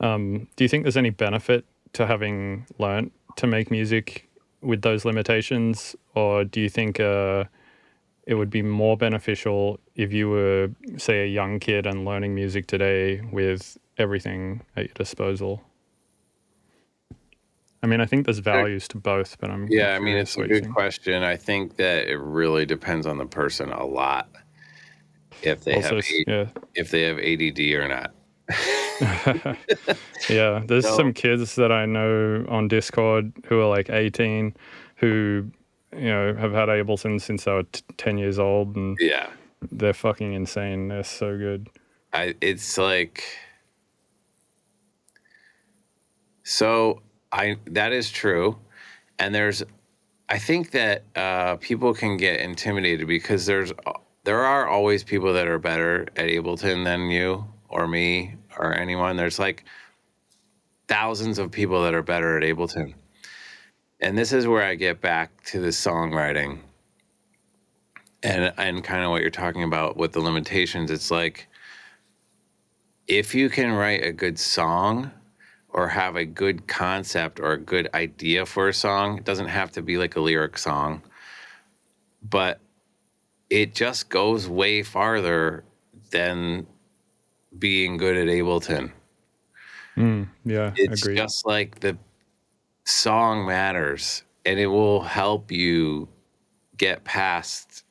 Do you think there's any benefit to having learnt to make music with those limitations, or do you think it would be more beneficial if you were, say, a young kid and learning music today with everything at your disposal? I mean, I think there's values to both, but I'm I mean, it's a good question. I think that it really depends on the person a lot, if they also, if they have ADD or not. Yeah, there's some kids that I know on Discord who are like 18 who, you know, have had Ableton since they were 10 years old, and they're fucking insane. They're so good. It's like, so that is true. And I think that people can get intimidated because there are always people that are better at Ableton than you or me or anyone. There's like thousands of people that are better at Ableton. And this is where I get back to the songwriting and kind of what you're talking about with the limitations. It's like, if you can write a good song or have a good concept or a good idea for a song, it doesn't have to be like a lyric song, but it just goes way farther than being good at Ableton. Yeah, it's agreed. Just like the song matters, and it will help you get past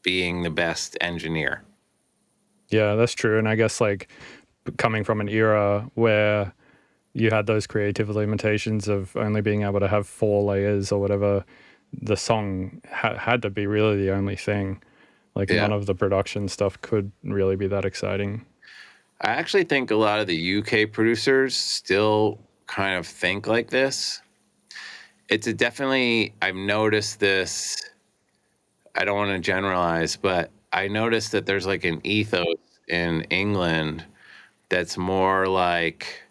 being the best engineer. Yeah, that's true. And I guess like coming from an era where you had those creative limitations of only being able to have 4 layers or whatever, the song had to be really the only thing. Like none of the production stuff could really be that exciting. I actually think a lot of the UK producers still kind of think like this. It's definitely, I've noticed this. I don't want to generalize, but I noticed that there's like an ethos in England that's more like,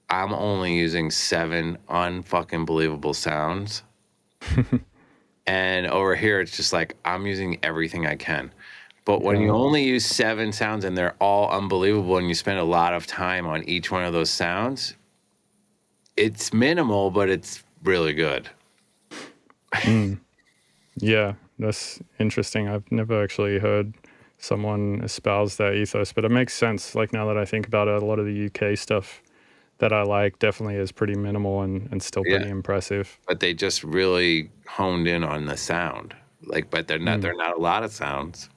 I'm only using 7 unfucking believable sounds. And over here, it's just like, I'm using everything I can. But when you Yeah. only use 7 sounds and they're all unbelievable and you spend a lot of time on each one of those sounds, it's minimal, but it's really good. Mm. Yeah, that's interesting. I've never actually heard someone espouse that ethos, but it makes sense. Like now that I think about it, a lot of the UK stuff that I like definitely is pretty minimal and still Yeah. pretty impressive. But they just really honed in on the sound. Like, but they're not a lot of sounds.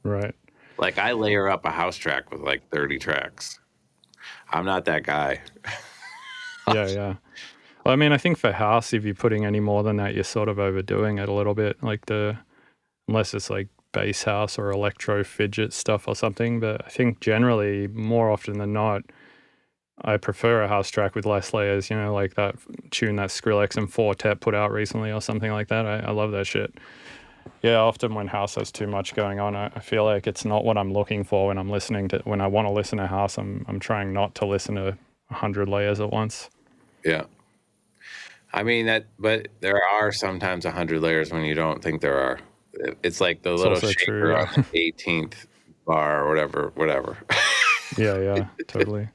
Right. Like I layer up a house track with like 30 tracks. I'm not that guy. Yeah, yeah. Well, I mean, I think for house, if you're putting any more than that, you're sort of overdoing it a little bit. Like unless it's like bass house or electro fidget stuff or something. But I think generally, more often than not, I prefer a house track with less layers, you know, like that tune that Skrillex and Fortet put out recently or something like that. I love that shit. Yeah, often when house has too much going on, I feel like it's not what I'm looking for when I'm listening to, when I want to listen to house, I'm trying not to listen to 100 layers at once. Yeah. I mean but there are sometimes 100 layers when you don't think there are. It's like the It's little also true, shaker on yeah. the 18th bar or whatever. Yeah, yeah, totally.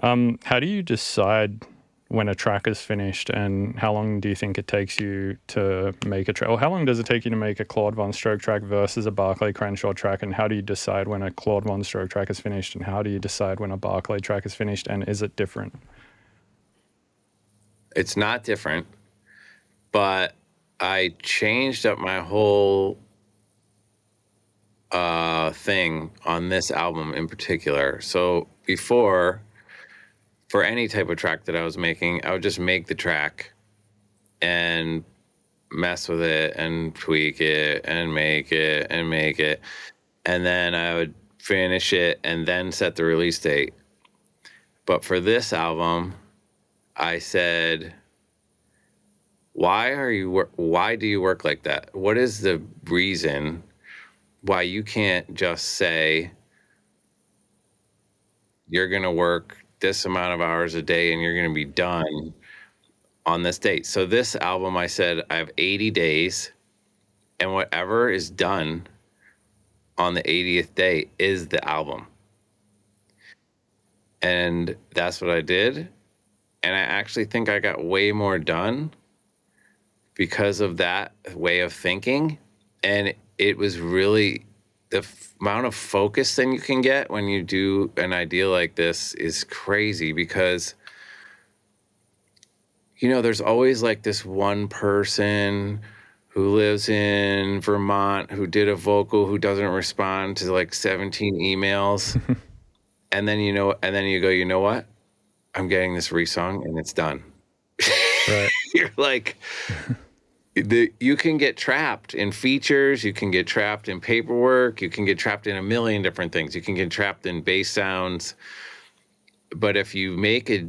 How do you decide when a track is finished, and how long do you think it takes you to make a track? Or how long does it take you to make a Claude VonStroke track versus a Barclay Crenshaw track? And how do you decide when a Claude VonStroke track is finished? And how do you decide when a Barclay track is finished? And is it different? It's not different, but I changed up my whole thing on this album in particular. So before, for any type of track that I was making, I would just make the track and mess with it and tweak it and make it and make it. And then I would finish it and then set the release date. But for this album, I said, why do you work like that? What is the reason why you can't just say you're going to work this amount of hours a day and you're going to be done on this date? So this album, I said, I have 80 days, and whatever is done on the 80th day is the album. And that's what I did. And I actually think I got way more done because of that way of thinking. And it was really the amount of focus then you can get when you do an idea like this is crazy, because you know there's always like this one person who lives in Vermont who did a vocal who doesn't respond to like 17 emails. And then and then you go, you know what, I'm getting this re-song and it's done. Right. You're like, you can get trapped in features, you can get trapped in paperwork, you can get trapped in a million different things. You can get trapped in bass sounds. But if you make a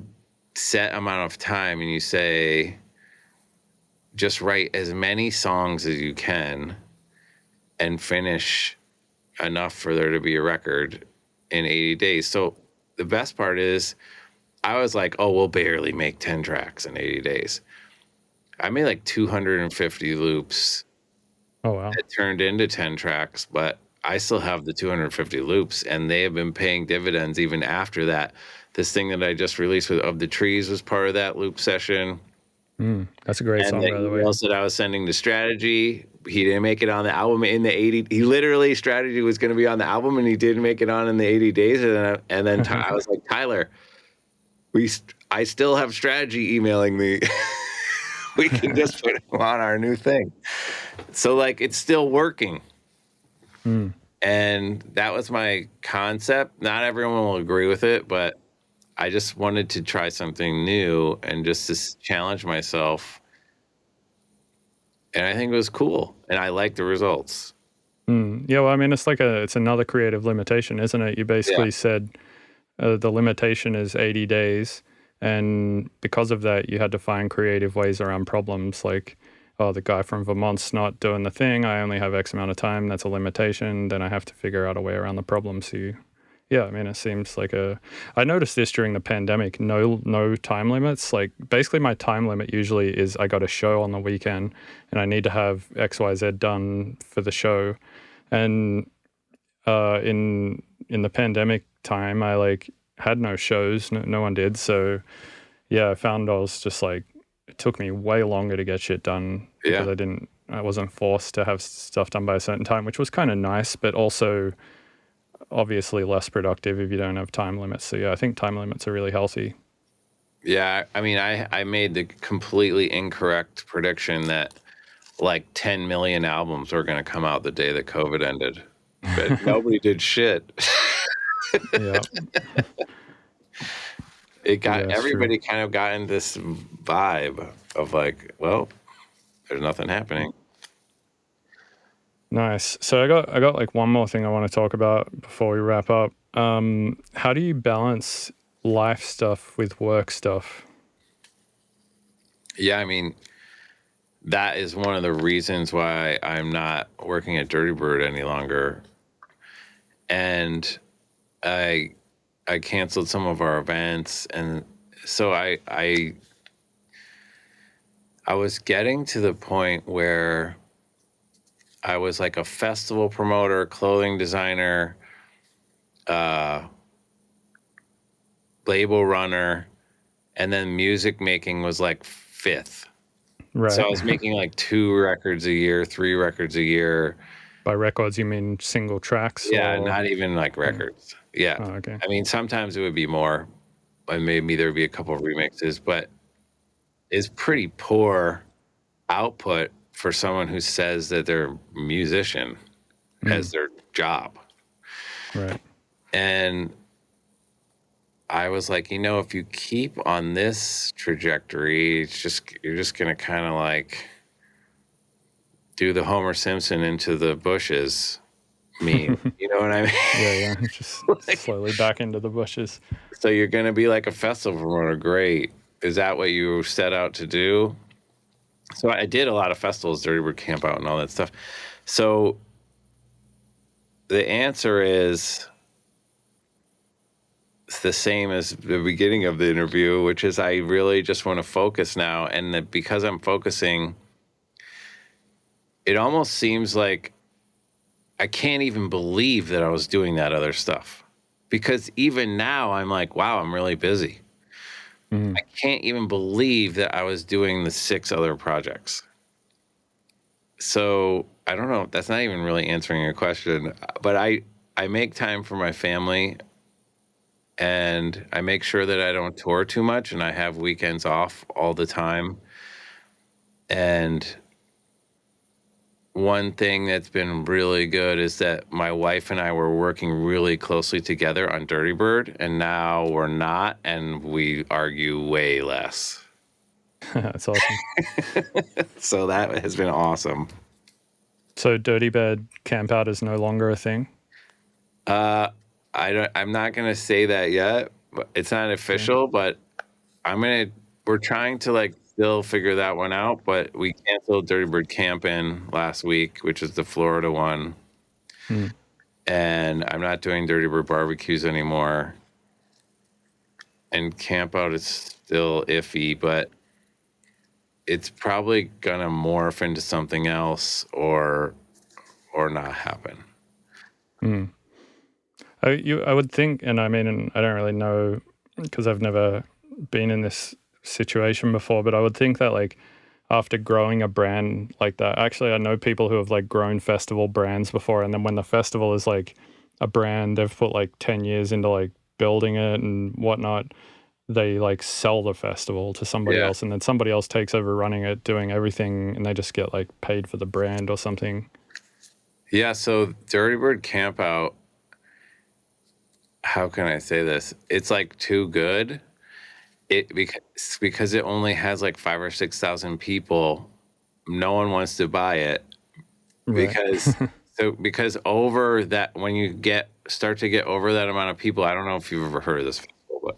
set amount of time and you say, just write as many songs as you can and finish enough for there to be a record in 80 days. So the best part is, I was like, oh, we'll barely make 10 tracks in 80 days. I made like 250 loops Oh, wow. that turned into 10 tracks, but I still have the 250 loops, and they have been paying dividends even after that. This thing that I just released with Of the Trees was part of that loop session. That's a great And song, the by the way. emails that I was sending to Strategy, he didn't make it on the album in the 80. He literally, Strategy was going to be on the album, and he didn't make it on in the 80 days. And then I was like, Tyler, I still have Strategy emailing me. We can just put him on our new thing. So like, it's still working. And that was my concept. Not everyone will agree with it, but I just wanted to try something new and just to challenge myself. And I think it was cool, and I like the results. Yeah, well, I mean, it's another creative limitation, isn't it? You Yeah. basically said the limitation is 80 days, and because of that, you had to find creative ways around problems. Like, oh, the guy from Vermont's not doing the thing. I only have X amount of time. That's a limitation. Then I have to figure out a way around the problem. So, yeah, I mean, it seems like I noticed this during the pandemic. No time limits. Like, basically, my time limit usually is I got a show on the weekend, and I need to have X, Y, Z done for the show. And in the pandemic time, I like had no shows, no one did. So yeah, I found I was just like, it took me way longer to get shit done because Yeah. I wasn't forced to have stuff done by a certain time, which was kind of nice, but also obviously less productive if you don't have time limits. So yeah, I think time limits are really healthy. Yeah. I mean, I made the completely incorrect prediction that like 10 million albums were going to come out the day that COVID ended, but nobody did shit. Yeah, It got yeah, it's true. everybody kind of got in this vibe of like, well, there's nothing happening. Nice. So I got like one more thing I want to talk about before we wrap up. How do you balance life stuff with work stuff? Yeah, I mean, that is one of the reasons why I'm not working at Dirty Bird any longer. And I I canceled some of our events, and so I was getting to the point where I was like a festival promoter, clothing designer, uh, label runner, and then music making was like fifth. So Right. I was making like 2 records a year, 3 records a year. By records, you mean single tracks Yeah, or? not even like Yeah. records. Yeah. Oh, okay. I mean, sometimes it would be more, and maybe there'd be a couple of remixes, but it's pretty poor output for someone who says that they're a musician as Mm, their job. right. And I was like, if you keep on this trajectory, you're just gonna kind of like do the Homer Simpson into the bushes meme. You know what I Yeah, yeah. Just mean? Like, slowly back into the bushes. so you're gonna be like a festival promoter. Great. Is that what you set out to do? So I did a lot of festivals, Dirty Bird Camp Out and all that stuff. So the answer is it's the same as the beginning of the interview, which is I really just want to focus now. And that because I'm focusing, it almost seems like I can't even believe that I was doing that other stuff. Because even now I'm like, wow, I'm really busy. Mm, I can't even believe that I was doing the 6 other projects. So I don't know. That's not even really answering your question, but I make time for my family, and I make sure that I don't tour too much, and I have weekends off all the time. And one thing that's been really good is that my wife and I were working really closely together on Dirty Bird, and now we're not, and we argue way less. that's awesome. So that has been awesome. So Dirty Bed Camp Out is no longer a thing? Uh, I'm not gonna say that yet. But it's not Okay. official, but I'm gonna. We're trying to like still figure that one out. But we canceled Dirty Bird Campin' last week, which is the Florida one, Mm, and I'm not doing Dirty Bird barbecues anymore. And Camp Out is still iffy, but it's probably gonna morph into something else or not happen. mm. I would think, and I mean, and I don't really know because I've never been in this situation before, but I would think that like after growing a brand like that, actually, I know people who have like grown festival brands before, and then when the festival is like a brand, they've put like 10 years into like building it and whatnot. They like sell the festival to somebody Yeah, else, and then somebody else takes over running it, doing everything, and they just get like paid for the brand or something. yeah. So Dirty Bird Camp Out. How can I say this? It's like too good. Because it only has like 5 or 6 thousand people. No one wants to buy it Right. because over that, when you start to get over that amount of people, I don't know if you've ever heard of this festival, but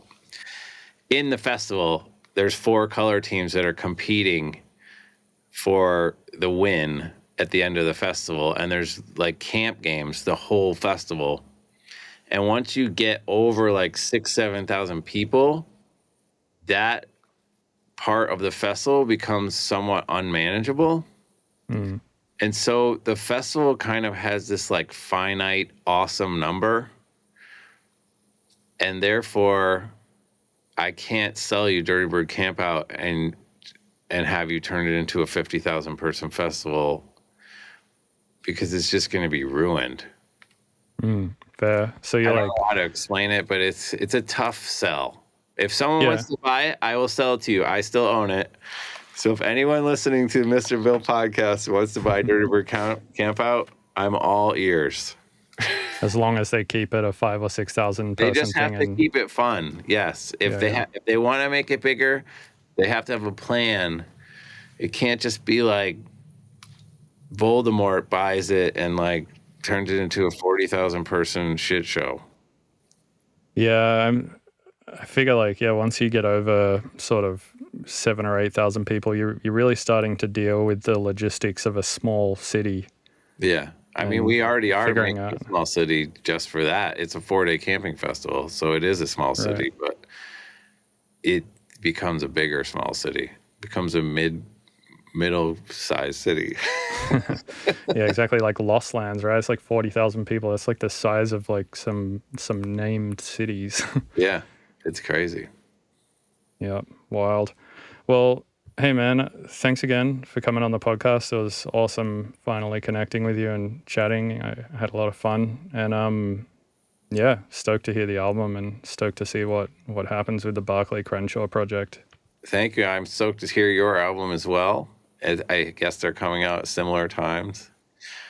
in the festival, there's 4 color teams that are competing for the win at the end of the festival, and there's like camp games the whole festival. And once you get over like 6, 7 thousand people, that part of the festival becomes somewhat unmanageable. Mm. And so the festival kind of has this like finite, awesome number. And therefore, I can't sell you Dirty Bird Campout and have you turn it into a 50,000 person festival because it's just going to be ruined. Fair. So I you're don't like, know how to explain it, but it's a tough sell. If someone Yeah. wants to buy it, I will sell it to you. I still own it. So if anyone listening to Mr. Bill podcast wants to buy Dirty Bird Campout, I'm all ears. as long as they keep it a 5,000 or 6,000 They person just have thing, to and keep it fun. Yes. If if they want to make it bigger, they have to have a plan. It can't just be like Voldemort buys it and like turns it into a 40,000 person shit show. yeah, I figure like, yeah, once you get over sort of 7,000 or 8,000 people, you're really starting to deal with the logistics of a small city. Yeah. I mean, And we already are figuring making out, a small city just for that. It's a 4-day camping festival, so it is a small right. city, but it becomes a bigger small city. Becomes a middle-sized city. Yeah, exactly. Like Lost Lands, right? It's like 40,000 people. It's like the size of like some named cities. Yeah, it's crazy. Yeah, wild. Well, hey man, thanks again for coming on the podcast. It was awesome finally connecting with you and chatting. I had a lot of fun, and yeah, stoked to hear the album and stoked to see what happens with the Barclay Crenshaw project. Thank you. I'm stoked to hear your album as well. I guess they're coming out at similar times.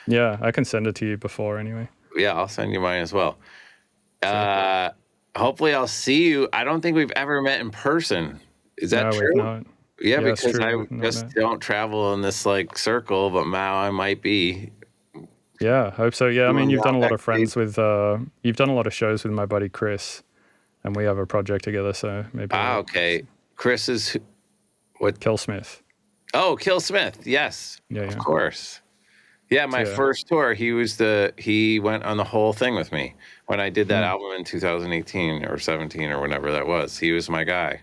Yeah, I can send it to you before anyway. Yeah, I'll send you mine as well. Sick. Hopefully I'll see you. I don't think we've ever met in person. Is that No, we've true? not. Yeah, Yeah, it's because true. I We've not just met. don't travel in this like circle, but now I might be Yeah, hope so. Yeah, I mean, doing you've done a lot that of friends with, you've done a lot of shows with my buddy Chris, and we have a project together. So maybe we'll okay. Chris is what? Killsmith. Oh, Kill Smith. Yes, Yeah, of yeah. course. Yeah, my So, yeah. first tour, he went on the whole thing with me when I did that album in 2018 or 17 or whenever that was. He was my guy.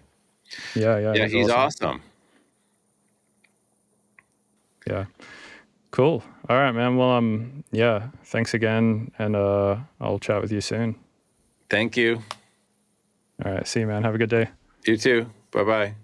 Yeah, yeah, Yeah, he's he's awesome. awesome. Yeah. Cool. All right, man. Well, yeah, thanks again, and I'll chat with you soon. Thank you. All right, see you, man. Have a good day. You too. Bye-bye.